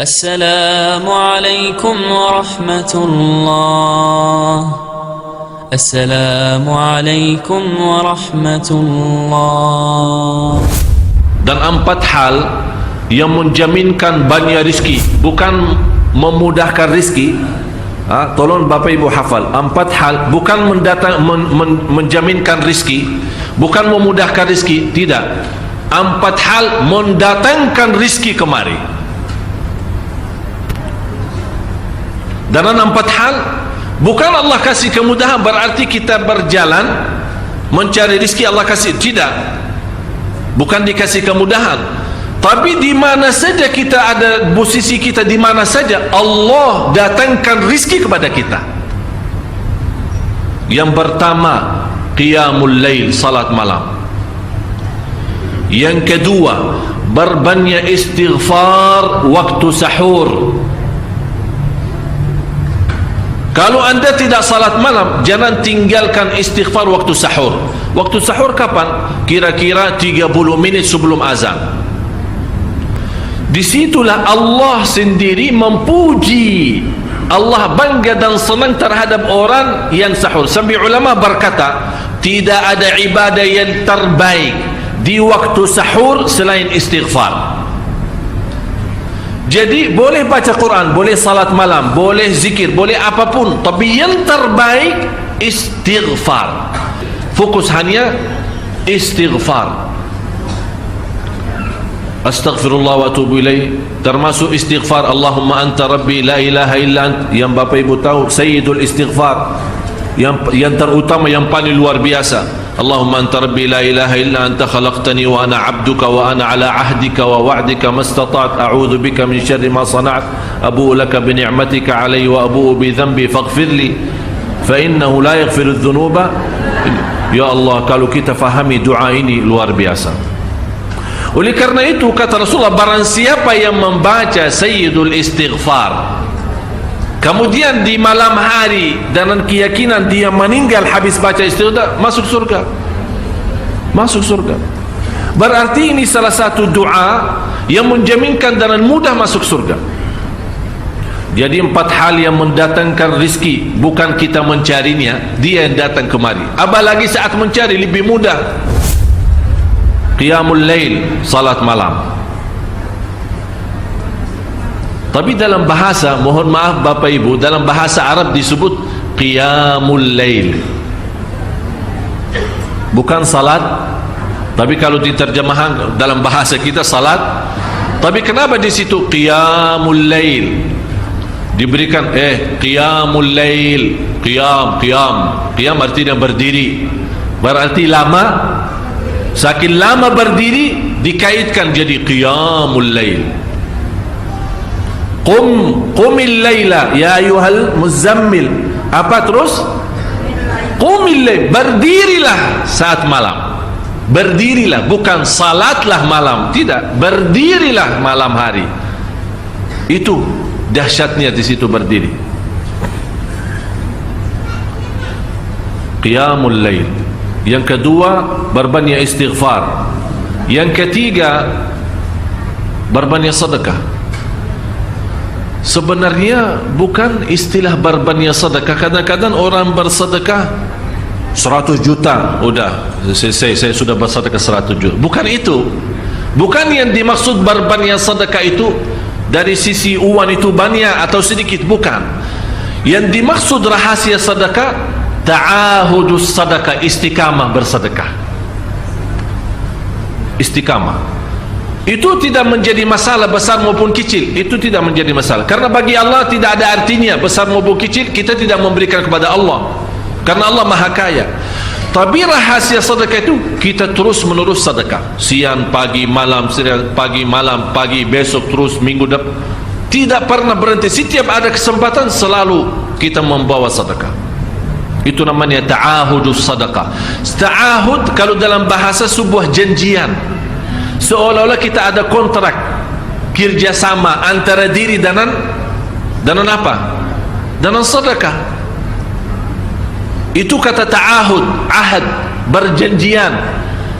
السلام عليكم ورحمة الله. السلام عليكم ورحمة الله. Dan 4 hal yang menjaminkan banyak rizki, bukan memudahkan rizki. Tolong Bapak Ibu hafal 4 hal, bukan menjaminkan rizki, bukan memudahkan rizki, tidak. 4 hal mendatangkan rizki kemari. Dan 4 hal bukan Allah kasih kemudahan berarti kita berjalan mencari rizki Allah kasih, tidak. Bukan dikasih kemudahan, tapi di mana saja kita ada, posisi kita di mana saja, Allah datangkan rizki kepada kita. Yang pertama, qiyamul lail, salat malam. Yang kedua, berbanyak istighfar waktu sahur. Kalau anda tidak salat malam, jangan tinggalkan istighfar waktu sahur. Waktu sahur kapan? Kira-kira 30 menit sebelum azan. Disitulah Allah sendiri memuji, Allah bangga dan senang terhadap orang yang sahur. Sampai ulama berkata, tidak ada ibadah yang terbaik di waktu sahur selain istighfar. Jadi boleh baca Quran, boleh salat malam, boleh zikir, boleh apapun, tapi yang terbaik istighfar. Fokus hanya istighfar. Astaghfirullah wa atubu ilaih, termasuk istighfar Allahumma anta rabbi la ilaha illa ant, yang Bapak Ibu tahu sayyidul istighfar, yang terutama, yang paling luar biasa. Allahumma anta rabbi la ilaha illa anta khalaqtani wa ana abduka wa ana ala ahdika wa wa'dika mastata'at a'udhu bika min syarri ma sana'at abu'u laka bi ni'matika alayhi wa abu'u bi dhanbi faghfirli fa innahu la yaghfiru dhunuba. Ya Allah, kalau kita fahami doa ini luar biasa. Oleh karena itu kata Rasulullah, barang siapa yang membaca sayyidul istighfar kemudian di malam hari dengan keyakinan dia meninggal habis baca istighfar, masuk surga. Masuk surga. Berarti ini salah satu doa yang menjaminkan dengan mudah masuk surga. Jadi 4 hal yang mendatangkan rizki, bukan kita mencarinya, dia yang datang kemari. Apalagi saat mencari lebih mudah. Qiyamul lail, salat malam. Tapi dalam bahasa, mohon maaf Bapak Ibu, dalam bahasa Arab disebut qiyamul lail, bukan salat. Tapi kalau diterjemahkan dalam bahasa kita salat. Tapi kenapa di situ qiyamul lail diberikan qiyamul lail, qiyam artinya berdiri, berarti lama. Saking lama berdiri dikaitkan jadi qiyamul lail. Qumil laila ya ayyuhal muzammil. Apa terus? Qumil lail, berdirilah saat malam. Berdirilah, bukan salatlah malam, tidak, berdirilah malam hari. Itu dahsyatnya di situ berdiri. Qiyamul lail. Yang kedua, berbanyak istighfar. Yang ketiga, berbanyak sedekah. Sebenarnya bukan istilah berbanyak sedekah. Kadang-kadang orang bersedekah 100 juta, udah saya sudah bersedekah 100 juta. Bukan itu. Bukan yang dimaksud berbanyak sedekah itu dari sisi uang itu banyak atau sedikit, bukan. Yang dimaksud rahasia sedekah, ta'ahudus sedekah, istiqamah bersedekah. Istiqamah itu tidak menjadi masalah besar maupun kecil, itu tidak menjadi masalah, karena bagi Allah tidak ada artinya besar maupun kecil. Kita tidak memberikan kepada Allah karena Allah maha kaya. Tapi rahasia sedekah itu kita terus menerus sedekah, siang pagi malam, siang pagi malam, pagi besok terus, minggu depan, tidak pernah berhenti. Setiap ada kesempatan selalu kita membawa sedekah. Itu namanya ta'ahudus sedekah. Ta'ahud kalau dalam bahasa sebuah janjian, seolah-olah kita ada kontrak kerjasama antara diri dengan apa? Dengan sedekah. Itu kata ta'ahud, ahad, berjanjian.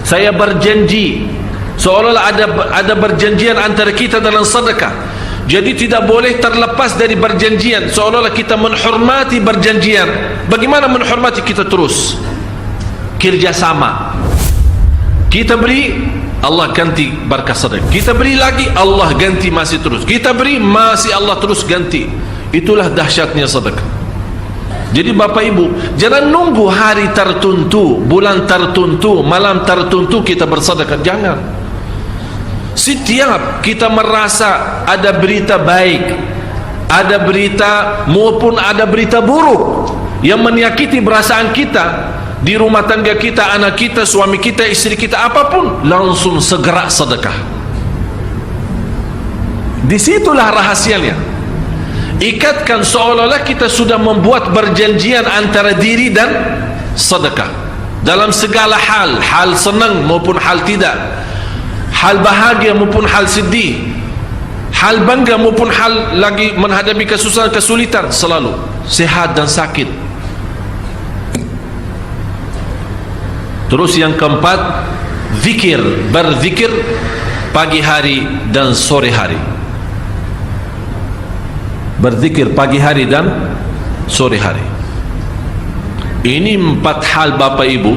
Saya berjanji, seolah-olah ada berjanjian antara kita dalam sedekah. Jadi tidak boleh terlepas dari berjanjian, seolah-olah kita menghormati berjanjian. Bagaimana menghormati? Kita terus kerjasama. Kita beri, Allah ganti berkah sedekah. Kita beri lagi, Allah ganti masih terus. Kita beri, masih Allah terus ganti. Itulah dahsyatnya sedekah. Jadi Bapak Ibu, jangan nunggu hari tertentu, bulan tertentu, malam tertentu kita bersedekah. Jangan. Setiap kita merasa ada berita baik, ada berita maupun ada berita buruk yang menyakiti perasaan kita di rumah tangga kita, anak kita, suami kita, istri kita, apapun, langsung segera sedekah. Disitulah rahasianya. Ikatkan seolah-olah kita sudah membuat perjanjian antara diri dan sedekah dalam segala hal, hal senang maupun hal tidak, hal bahagia maupun hal sedih, hal bangga maupun hal lagi menghadapi kesusahan, kesulitan, selalu sehat dan sakit. Terus yang keempat, zikir, berzikir pagi hari dan sore hari. Berzikir pagi hari dan sore hari. Ini 4 hal Bapak Ibu.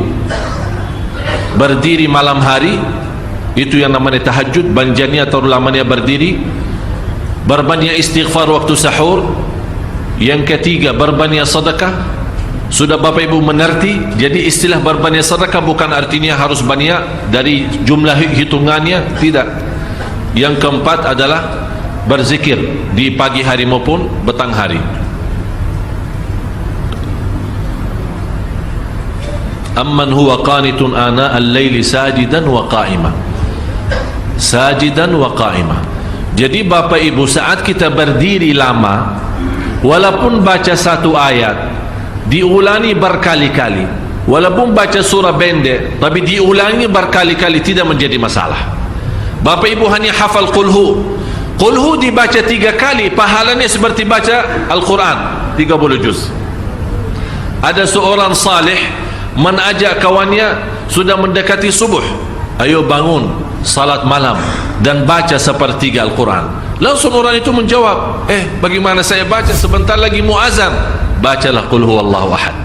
Berdiri malam hari, itu yang namanya tahajud, banjanya atau lamanya berdiri. Berbanyak istighfar waktu sahur. Yang ketiga, berbanyak sedekah. Sudah Bapak Ibu mengerti? Jadi istilah berbanyak sedekah bukan artinya harus banyak dari jumlah hitungannya, tidak. Yang keempat adalah berzikir di pagi hari maupun petang hari. Amman huwa qanitun ana al-laili sajidan wa qa'ima. Sajidan wa qa'ima. Jadi Bapak Ibu, saat kita berdiri lama, walaupun baca satu ayat, diulangi berkali-kali, walaupun baca surah pendek tapi diulangi berkali-kali, tidak menjadi masalah. Bapak Ibu hanya hafal qulhu. Qulhu dibaca 3 kali, pahalanya seperti baca Al-Quran 30 juz. Ada seorang salih mengajak kawannya, sudah mendekati subuh, ayo bangun salat malam dan baca sepertiga Al-Quran. Langsung orang itu menjawab, bagaimana saya baca, sebentar lagi muazan. Bacalah qul huwallahu ahad.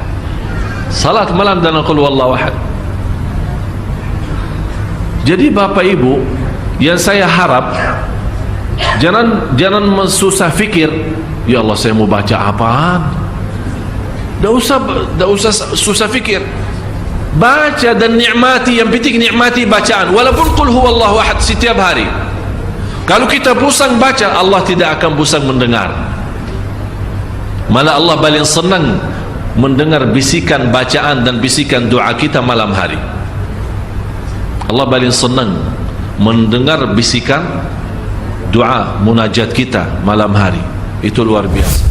Salat malam dan qul huwallahu ahad. Jadi Bapak Ibu, yang saya harap, jangan susah fikir, ya Allah saya mau baca apaan. Tidak usah susah fikir. Baca dan nikmati, yang penting nikmati bacaan. Walaupun qul huwallahu ahad setiap hari. Kalau kita pusing baca, Allah tidak akan pusing mendengar. Malah Allah paling senang mendengar bisikan bacaan dan bisikan doa kita malam hari. Allah paling senang mendengar bisikan doa munajat kita malam hari. Itu luar biasa.